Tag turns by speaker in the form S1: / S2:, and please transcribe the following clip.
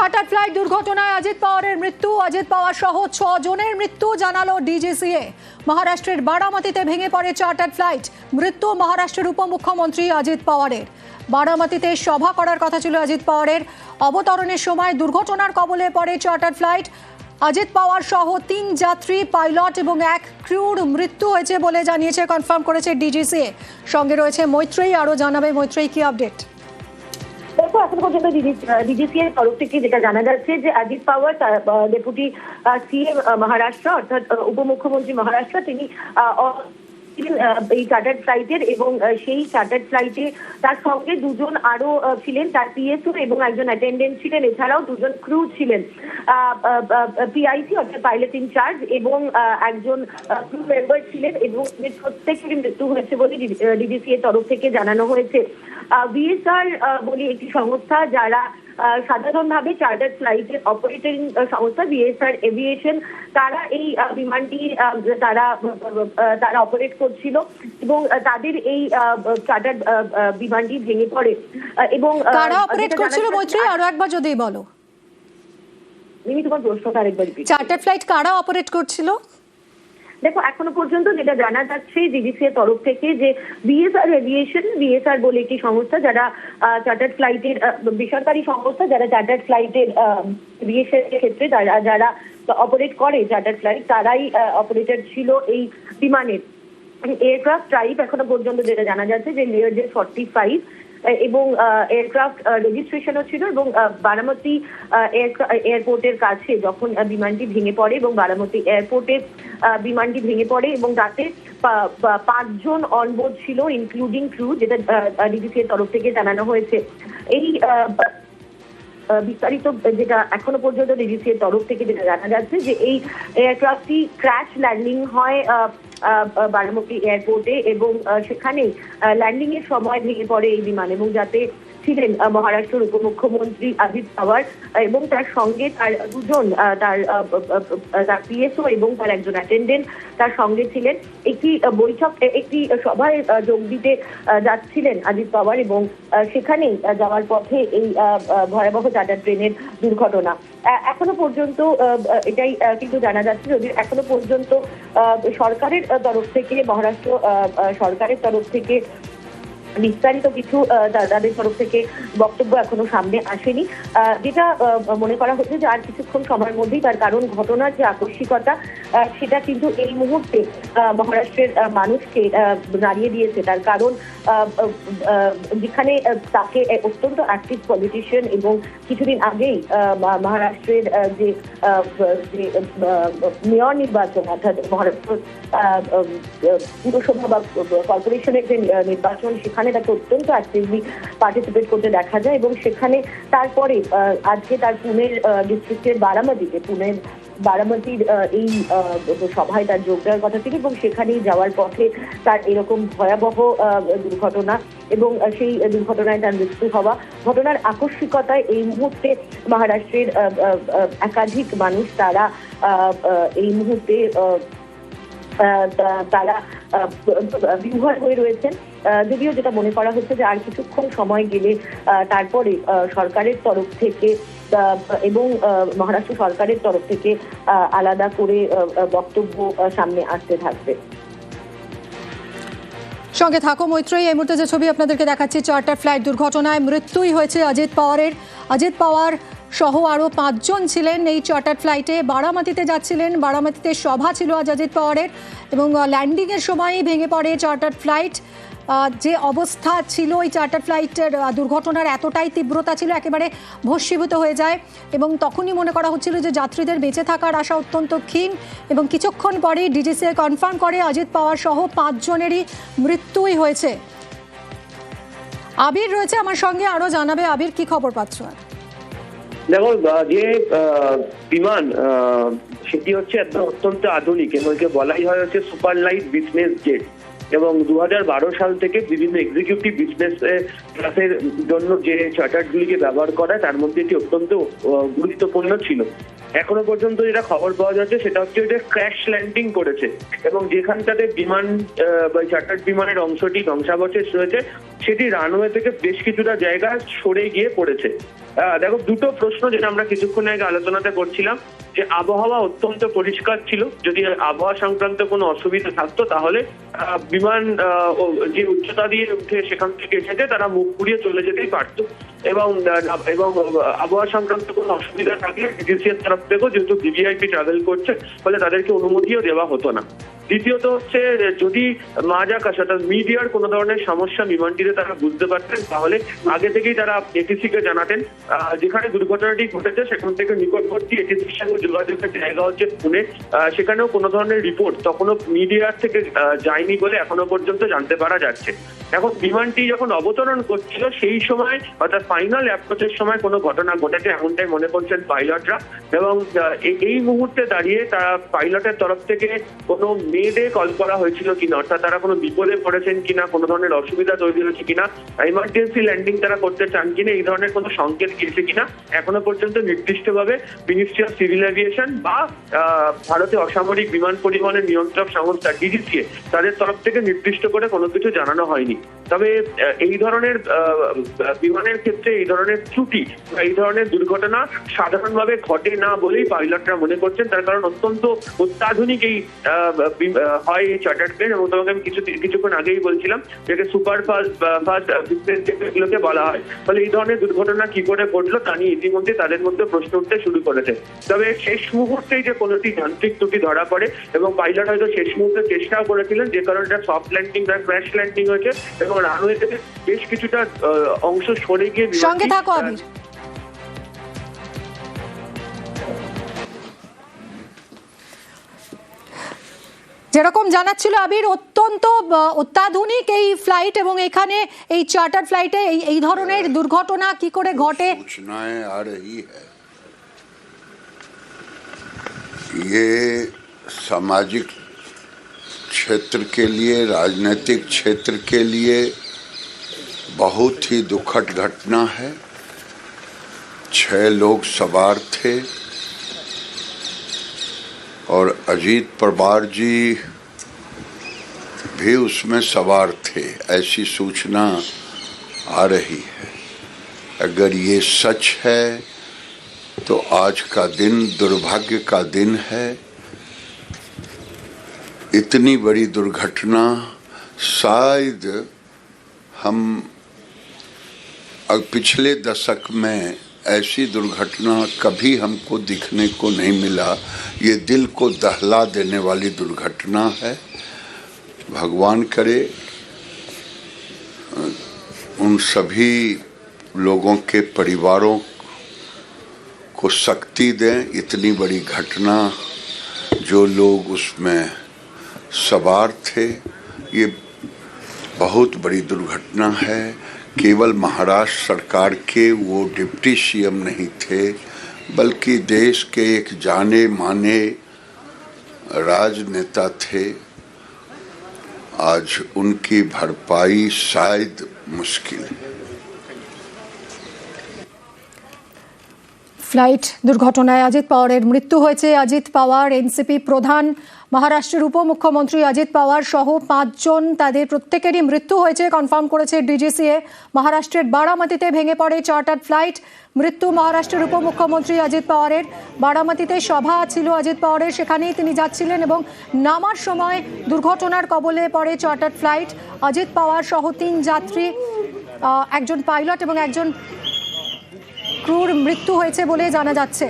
S1: Charter flight দুর্ঘটনায় অজিত পাওয়ারের মৃত্যু। অজিত পাওয়ার সহ 6 জনের মৃত্যু জানালো ডিজিসিএ। মহারাষ্ট্রের বারামতিতে ভেঙে পড়ে চার্টার ফ্লাইট। মৃত্যু মহারাষ্ট্রের উপমুখ্যমন্ত্রী অজিত পাওয়ারের। বারামতিতে সভা করার কথা ছিল অজিত পাওয়ারের। অবতরণের সময় দুর্ঘটনার কবলে পড়ে চার্টার ফ্লাইট। অজিত পাওয়ার সহ 3 যাত্রী, পাইলট এবং 1 ক্রুর মৃত্যু হয়েছে বলে জানিয়েছে, কনফার্ম করেছে ডিজিসিএ। সঙ্গে রয়েছে মৈত্রেয়ী, আরও জানাবে মৈত্রেয়ী কি আপডেট।
S2: দেখো, এখন পর্যন্ত ডিজিসিএর তরফ থেকে যেটা জানা যাচ্ছে যে অজিত পাওয়ার ডেপুটি সিএম মহারাষ্ট্র অর্থাৎ উপমুখ্যমন্ত্রী মহারাষ্ট্র, তিনি এই চার্টার্ড ফ্লাইটের এবং সেই চার্টার্ড ফ্লাইটে তার সঙ্গে 2 জন আরো ছিলেন, তার পিএসও এবং একজন অ্যাটেন্ডেন্ট ছিলেন, এছাড়াও 2 জন ক্রু ছিলেন, পিআইসি অর্থাৎ পাইলট ইনচার্জ এবং একজন ক্রু মেম্বার ছিলেন, এবং প্রত্যেকেরই মৃত্যু হয়েছে বলে ডিজিসিএর তরফ থেকে জানানো হয়েছে। ভিএসআর বলে একটি সংস্থা যারা সাধারণভাবে চার্টার্ড ফ্লাইটের অপারেটিং সংস্থা, ভিএসআর এভিয়েশন, তারা এই বিমানটি তারা অপারেট করছিল এবং তাদের এই চার্টার্ড বিমানটি ভেঙে পড়ে। এবং
S1: কারা অপারেট করছিল মৈত্রী, আরো একবার যদি বলো।
S2: মিমি, তোমার প্রশ্নটা আরেকবার রিপিট।
S1: চার্টার্ড ফ্লাইট কারা অপারেট করছিল?
S2: দেখো, এখনো পর্যন্ত যেটা জানা যাচ্ছে ডিজিসিএর তরফ থেকে যে ভিএসআর এভিয়েশন, ভিএসআর বলে একটি সংস্থা যারা চার্টার্ড ফ্লাইটের বেসরকারি সংস্থা, যারা চার্টার্ড ফ্লাইটের এভিয়েশন ক্ষেত্রে যারা অপারেট করে চার্টার্ড ফ্লাইট, তারাই অপারেটর ছিল এই বিমানের। এয়ারক্রাফট টাইপ এখনো পর্যন্ত যেটা জানা যাচ্ছে যে লিওজেড 45 এবং এয়ারক্রাফট রেজিস্ট্রেশনও ছিল, এবং বারামতি এয়ারপোর্টের কাছে যখন বিমানটি ভেঙে পড়ে এবং বারামতি এয়ারপোর্টে বিমানটি ভেঙে পড়ে এবং তাতে 5 জন অনবোর্ড ছিল ইনক্লুডিং ক্রু, যেটা ডিজিসিএর তরফ থেকে জানানো হয়েছে। এই বিস্তারিত যেটা এখনো পর্যন্ত ডিজিসিএর তরফ থেকে যেটা জানা যাচ্ছে যে এই এয়ারক্রাফটটি ক্র্যাশ ল্যান্ডিং হয় বারামতি এয়ারপোর্টে, এবং সেখানে ল্যান্ডিং এর সময় ভেঙে পড়ে এই বিমান, এবং যাতে ছিলেন মহারাষ্ট্রের উপমুখ্যমন্ত্রী অজিত পাওয়ার এবং তার সঙ্গে তার 2 জন, তার পিএসও এবং তার একজন অ্যাটেন্ডেন্ট তার সঙ্গে ছিলেন। একটি সভায় যোগ দিতে যাচ্ছিলেন অজিত পাওয়ার, এবং সেখানেই যাওয়ার পথে এই ভয়াবহ চার্টার ট্রেনের দুর্ঘটনা। এখনো পর্যন্ত এটাই কিন্তু জানা যাচ্ছে, যদিও এখনো পর্যন্ত সরকারের তরফ থেকে, মহারাষ্ট্র সরকারের তরফ থেকে বিস্তারিত কিছু তাদের তরফ থেকে বক্তব্য এখনো সামনে আসেনি। যেটা মনে করা হচ্ছে যে আর কিছুক্ষণ সময়ের মধ্যেই, তার কারণ ঘটনার যে আকস্মিকতা সেটা কিন্তু এই মুহূর্তে মহারাষ্ট্রের মানুষকে নাড়িয়ে দিয়েছে। তার কারণ যেখানে তাকে অত্যন্ত অ্যাক্টিভ পলিটিশিয়ান এবং কিছুদিন আগেই মহারাষ্ট্রের যে মেয়র নির্বাচন, অর্থাৎ মহারাষ্ট্র পুরসভা বা কর্পোরেশনের যে নির্বাচন, সেখানে তাকে অত্যন্ত অ্যাক্টিভলি পার্টিসিপেট করতে দেখা যায়, এবং সেখানে তারপরে আজকে তার পুনের ডিস্ট্রিক্টের বারামতির এই সভায় তার যোগ দেওয়ার কথা ছিল, এবং সেখানেই যাওয়ার পথে তার এরকম ভয়াবহ দুর্ঘটনা এবং সেই দুর্ঘটনায় তার মৃত্যু হওয়া। ঘটনার আকস্মিকতায় এই মুহূর্তে মহারাষ্ট্রের একাধিক মানুষ তারা এই মুহূর্তে তারা বিহ্বল হয়ে রয়েছেন। যদিও যেটা মনে করা হচ্ছে যে আর কিছুক্ষণ সময় গেলে তারপরে সরকারের তরফ থেকে এবং মহারাষ্ট্র সরকারের তরফ থেকে আলাদা করে বক্তব্য সামনে আসতে থাকবে।
S1: সঙ্গে থাকো মৈত্রেয়ী। এই মুহূর্তে যে ছবি আপনাদেরকে দেখাচ্ছি, চার্টার ফ্লাইট দুর্ঘটনায় মৃত্যুই হয়েছে অজিত পাওয়ারের। অজিত পাওয়ার সহ আরও 5 জন ছিলেন এই চার্টার ফ্লাইটে। বারামতিতে যাচ্ছিলেন, বারামতিতে সভা ছিল আজ অজিত পাওয়ারের, এবং ল্যান্ডিংয়ের সময়ই ভেঙে পড়ে চার্টার ফ্লাইট। যে অবস্থা ছিল এই চার্টার ফ্লাইটের, দুর্ঘটনার এতটাই তীব্রতা ছিল, একেবারে ভস্মীভূত হয়ে যায়, এবং তখনই মনে করা হচ্ছিল যে যাত্রীদের বেঁচে থাকার আশা অত্যন্ত ক্ষীণ। এবং কিছুক্ষণ পরেই ডিজিসিএ কনফার্ম করে অজিত পাওয়ার সহ 5 জনেরই মৃত্যুই হয়েছে। আবির রয়েছে আমার সঙ্গে, আরও জানাবে। আবির, কি খবর পাচ্ছ?
S3: দেখো, যে বিমান সেটি হচ্ছে একদম অত্যন্ত আধুনিক, এবং একে বলাই হয় হচ্ছে সুপার লাইট বিজনেস জেট, এবং 2012 সাল থেকে বিভিন্ন এক্সিকিউটিভ বিজনেস ক্লাসের জন্য যে চার্টারগুলিকে ব্যবহার করা, তার মধ্যে এটি অত্যন্ত গুরুত্বপূর্ণ ছিল। এখনো পর্যন্ত যেটা খবর পাওয়া যাচ্ছে সেটা হচ্ছে যে ক্র্যাশ ল্যান্ডিং করেছে এবং যেখানটাতে বিমান বা চার্টার্ড বিমানের অংশটি ধ্বংসাবশেষ রয়েছে সেটি রানওয়ে থেকে বেশ কিছুটা জায়গা সরে গিয়ে পড়েছে। দেখো, দুটো প্রশ্ন যেটা আমরা কিছুক্ষণ আগে আলোচনাতে করছিলাম, যে আবহাওয়া অত্যন্ত পরিষ্কার ছিল, যদি আবহাওয়া সংক্রান্ত কোনো অসুবিধা থাকতো তাহলে বিমান যে উচ্চতা দিয়ে উঠে সেখান থেকে এসেছে তারা মুখ ঘুরিয়ে চলে যেতেই পারতো এবং আবহাওয়া সংক্রান্ত কোনো অসুবিধা থাকলে ডিজিসি এর তরফ থেকেও যেহেতু ভিভিআইপি ট্রাভেল করছে ফলে তাদেরকে অনুমতিও দেওয়া হতো না। দ্বিতীয়ত হচ্ছে, যদি মাঝাকাশ অর্থাৎ মিডিয়ার কোনো ধরনের সমস্যা বিমানটিতে তারা বুঝতে পারতেন তাহলে আগে থেকেই তারা এটিসি কে জানাতেন। যেখানে দুর্ঘটনাটি ঘটেছে সেখান থেকে নিকটবর্তী এটিসির সঙ্গে যোগাযোগের জায়গা হচ্ছে পুনে, সেখানেও কোনো ধরনের রিপোর্ট তখনও মিডিয়ার থেকে যায়নি বলে এখনো পর্যন্ত জানতে পারা যাচ্ছে। এখন বিমানটি যখন অবতরণ করছিল সেই সময় অর্থাৎ ফাইনাল অ্যাপ্রোচের সময় কোনো ঘটনা ঘটেছে এমনটাই মনে করছেন পাইলটরা এবং এই মুহূর্তে দাঁড়িয়ে তারা পাইলটের তরফ থেকে কোনো মেয়েদে কল করা হয়েছিল কিনা, অর্থাৎ তারা কোনো বিপদে পড়েছেন কিনা, কোনো ধরনের অসুবিধা তৈরি হয়েছে কিনা, ইমার্জেন্সি ল্যান্ডিং তারা করতে চান কিনা, এই ধরনের কোনো সংকেত গিয়েছে কিনা এখনো পর্যন্ত নির্দিষ্টভাবে মিনিস্ট্রি অফ সিভিল এভিয়েশন বা ভারতীয় অসামরিক বিমান পরিবহনের নিয়ন্ত্রক সংস্থা ডিজিসিএ তাদের তরফ থেকে নির্দিষ্ট করে কোনো কিছু জানানো হয়নি। তবে এই ধরনের বিমানের ক্ষেত্রে এই ধরনের ত্রুটি বা এই ধরনের দুর্ঘটনা সাধারণভাবে ঘটে না বলেই পাইলটরা মনে করছেন, তার কারণ অত্যন্ত অত্যাধুনিক এই হয় এই চার্টার্ড প্লেন এবং তোমাকে আমি কিছুক্ষণ আগেই বলছিলাম যেটা সুপার ফাস্ট বিজনেস জেটগুলোকে বলা হয়। ফলে এই ধরনের দুর্ঘটনা কি করে ঘটলো তা নিয়ে ইতিমধ্যে তাদের মধ্যে প্রশ্ন উঠতে শুরু করেছে। তবে শেষ মুহূর্তেই যে কোনোটি যান্ত্রিক ত্রুটি ধরা পড়ে এবং পাইলট হয়তো শেষ মুহূর্তে চেষ্টাও করেছিলেন, যে কারণে সফট ল্যান্ডিং বা ক্র্যাশ ল্যান্ডিং হয়েছে এবং রানওয়ে থেকে বেশ কিছুটা অংশ সরে গিয়ে
S1: সঙ্গে থাকো আবির। যেরকম জানাচ্ছিল আবির, অত্যন্ত অত্যাধুনিক এই ফ্লাইট এবং এখানে এই চার্টার ফ্লাইটে এই ধরনের দুর্ঘটনা কি করে ঘটে
S4: सूचनाएं आ रही है। ये सामाजिक क्षेत्र के लिए, राजनीतिक क्षेत्र के लिए बहुत ही दुखद घटना है। 6 लोग सवार थे और अजीत पवार जी भी उसमें सवार थे, ऐसी सूचना आ रही है। अगर ये सच है तो आज का दिन दुर्भाग्य का दिन है। इतनी बड़ी दुर्घटना शायद हम पिछले दशक में ऐसी दुर्घटना कभी हमको दिखने को नहीं मिला। ये दिल को दहला देने वाली दुर्घटना है। भगवान करे उन सभी लोगों के परिवारों को शक्ति दें। इतनी बड़ी घटना, जो लोग उसमें सवार थे, ये बहुत बड़ी दुर्घटना है। केवल महाराष्ट्र सरकार के वो डिप्टी सीएम नहीं थे, बल्कि देश के एक जाने माने राजनेता थे। आज उनकी भरपाई शायद मुश्किल है।
S1: ফ্লাইট দুর্ঘটনায় অজিত পাওয়ারের মৃত্যু হয়েছে। অজিত পাওয়ার এনসিপি প্রধান, মহারাষ্ট্রের উপমুখ্যমন্ত্রী অজিত পাওয়ার সহ 5 জন, তাদের প্রত্যেকেরই মৃত্যু হয়েছে কনফার্ম করেছে ডিজিসিএ। মহারাষ্ট্রের বারামতিতে ভেঙে পড়ে চার্টার্ড ফ্লাইট। মৃত্যু মহারাষ্ট্রের উপমুখ্যমন্ত্রী অজিত পাওয়ারের। বারামতিতে সভা ছিল অজিত পাওয়ারের, সেখানেই তিনি যাচ্ছিলেন এবং নামার সময় দুর্ঘটনার কবলে পড়ে চার্টার্ড ফ্লাইট। অজিত পাওয়ার সহ 3 যাত্রী, একজন পাইলট এবং একজন ক্রুর মৃত্যু হয়েছে বলে জানা যাচ্ছে।